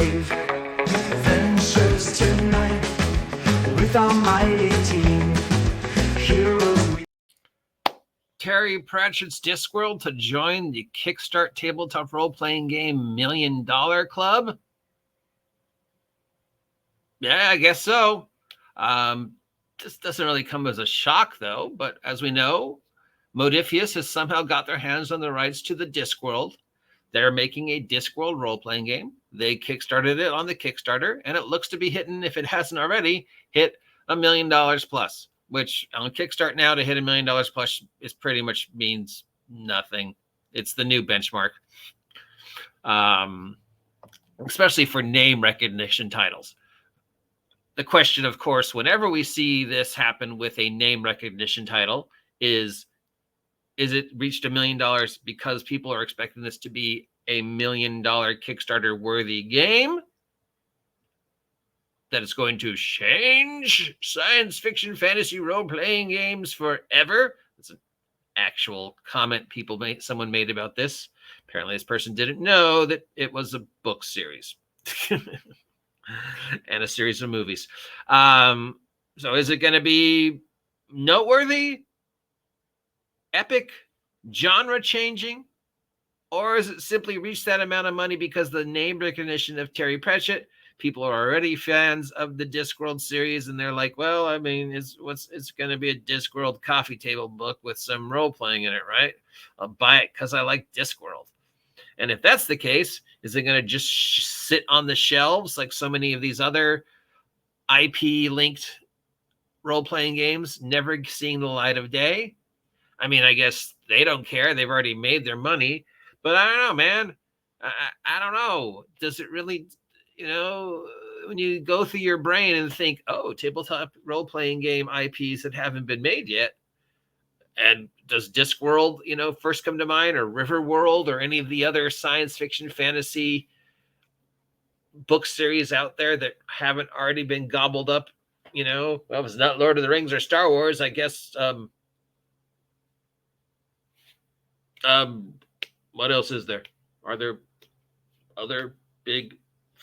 brave adventures tonight with our mighty team. Heroes. Terry Pratchett's Discworld to join the Kickstart tabletop role-playing game $1 Million Club. Yeah, I guess so. This doesn't really come as a shock, though. But as we know, Modiphious has somehow got their hands on the rights to the Discworld. They're making a Discworld role-playing game. They kickstarted it on the Kickstarter, and it looks to be hitting, if it hasn't already, hit $1 million plus. Which on Kickstart now to hit $1 million plus is pretty much means nothing. It's the new benchmark, especially for name recognition titles. The question, of course, whenever we see this happen with a name recognition title is it reached $1 million because people are expecting this to be a $1 million Kickstarter worthy game? That it's going to change science fiction fantasy role-playing games forever. It's an actual comment someone made about this. Apparently this person didn't know that it was a book series and a series of movies. So is it going to be noteworthy, epic, genre changing, or is it simply reached that amount of money because the name recognition of Terry Prachett? People are already fans of the Discworld series, and they're like, well, I mean, it's going to be a Discworld coffee table book with some role-playing in it, right? I'll buy it because I like Discworld. And if that's the case, is it going to just sit on the shelves like so many of these other IP-linked role-playing games, never seeing the light of day? I mean, I guess they don't care. They've already made their money. But I don't know, man. I don't know. Does it really... when you go through your brain and think, oh, tabletop role-playing game IPs that haven't been made yet. And does Discworld, first come to mind, or Riverworld, or any of the other science fiction fantasy book series out there that haven't already been gobbled up? Well, if it's not Lord of the Rings or Star Wars, I guess. What else is there? Are there other big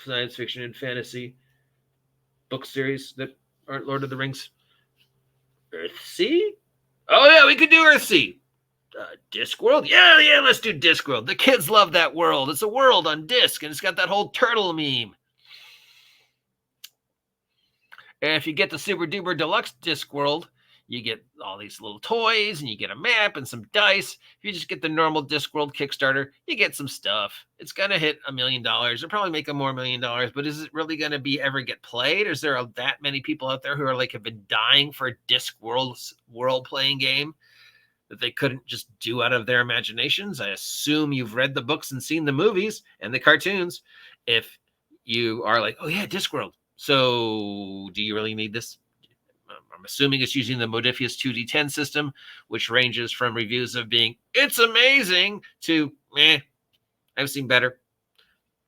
science fiction and fantasy book series that aren't Lord of the Rings? Earthsea? Oh yeah, we could do Earthsea. Discworld? Yeah, let's do Discworld. The kids love that world. It's a world on disc, and it's got that whole turtle meme. And if you get the Super Duper Deluxe Discworld, you get all these little toys, and you get a map and some dice. If you just get the normal Discworld Kickstarter, you get some stuff. It's going to hit $1 million. It'll probably make more $1 million, but is it really going to ever get played? Is there that many people out there who are have been dying for a Discworld role-playing game that they couldn't just do out of their imaginations? I assume you've read the books and seen the movies and the cartoons. If you are like, oh yeah, Discworld. So do you really need this? I'm assuming it's using the Modiphious 2D10 system, which ranges from reviews of being, it's amazing, to, I've seen better.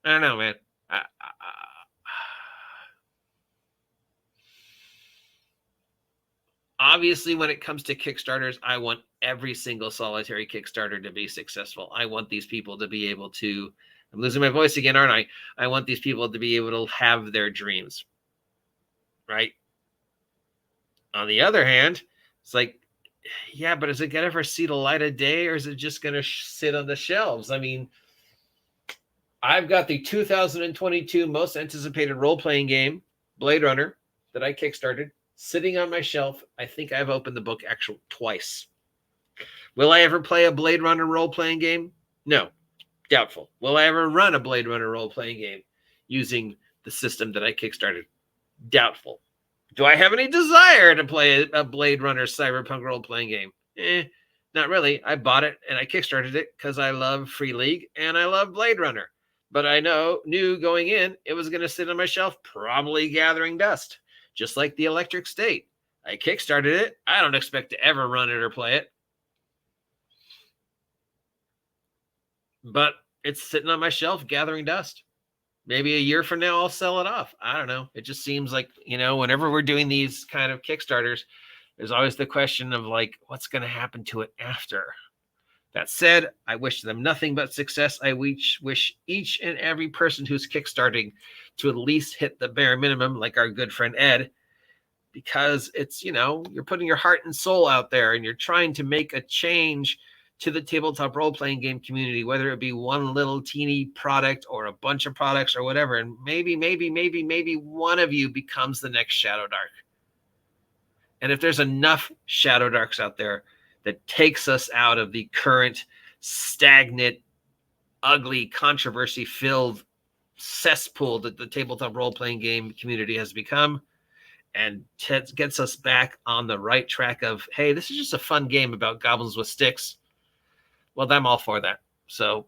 I don't know, man. Obviously, when it comes to Kickstarters, I want every single solitary Kickstarter to be successful. I want these people to be able to, I'm losing my voice again, aren't I? I want these people to be able to have their dreams, right? On the other hand, it's like, yeah, but is it going to ever see the light of day, or is it just going to sit on the shelves? I mean, I've got the 2022 most anticipated role-playing game, Blade Runner, that I kickstarted, sitting on my shelf. I think I've opened the book actually twice. Will I ever play a Blade Runner role-playing game? No, doubtful. Will I ever run a Blade Runner role-playing game using the system that I kickstarted? Doubtful. Do I have any desire to play a Blade Runner cyberpunk role-playing game? Not really. I bought it and I kickstarted it because I love Free League and I love Blade Runner. But I knew going in, it was going to sit on my shelf, probably gathering dust, just like the Electric State. I kickstarted it. I don't expect to ever run it or play it. But it's sitting on my shelf, gathering dust. Maybe a year from now, I'll sell it off. I don't know. It just seems like, whenever we're doing these kind of Kickstarters, there's always the question of what's going to happen to it after. That said, I wish them nothing but success. I wish each and every person who's kickstarting to at least hit the bare minimum, like our good friend Ed, because it's, you're putting your heart and soul out there and you're trying to make a change to the tabletop role-playing game community, whether it be one little teeny product or a bunch of products or whatever. And maybe one of you becomes the next Shadow Dark. And if there's enough Shadow Darks out there that takes us out of the current stagnant, ugly, controversy-filled cesspool that the tabletop role-playing game community has become, and gets us back on the right track of, hey, this is just a fun game about goblins with sticks, well, I'm all for that. So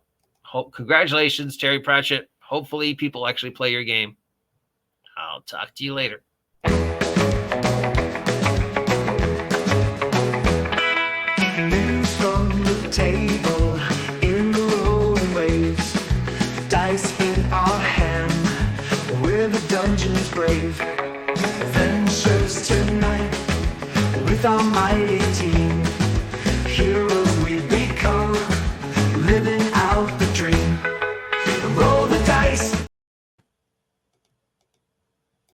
congratulations, Terry Pratchett. Hopefully people actually play your game. I'll talk to you later. News from the table in the rolling waves. Dice in our hand, where the dungeon is brave.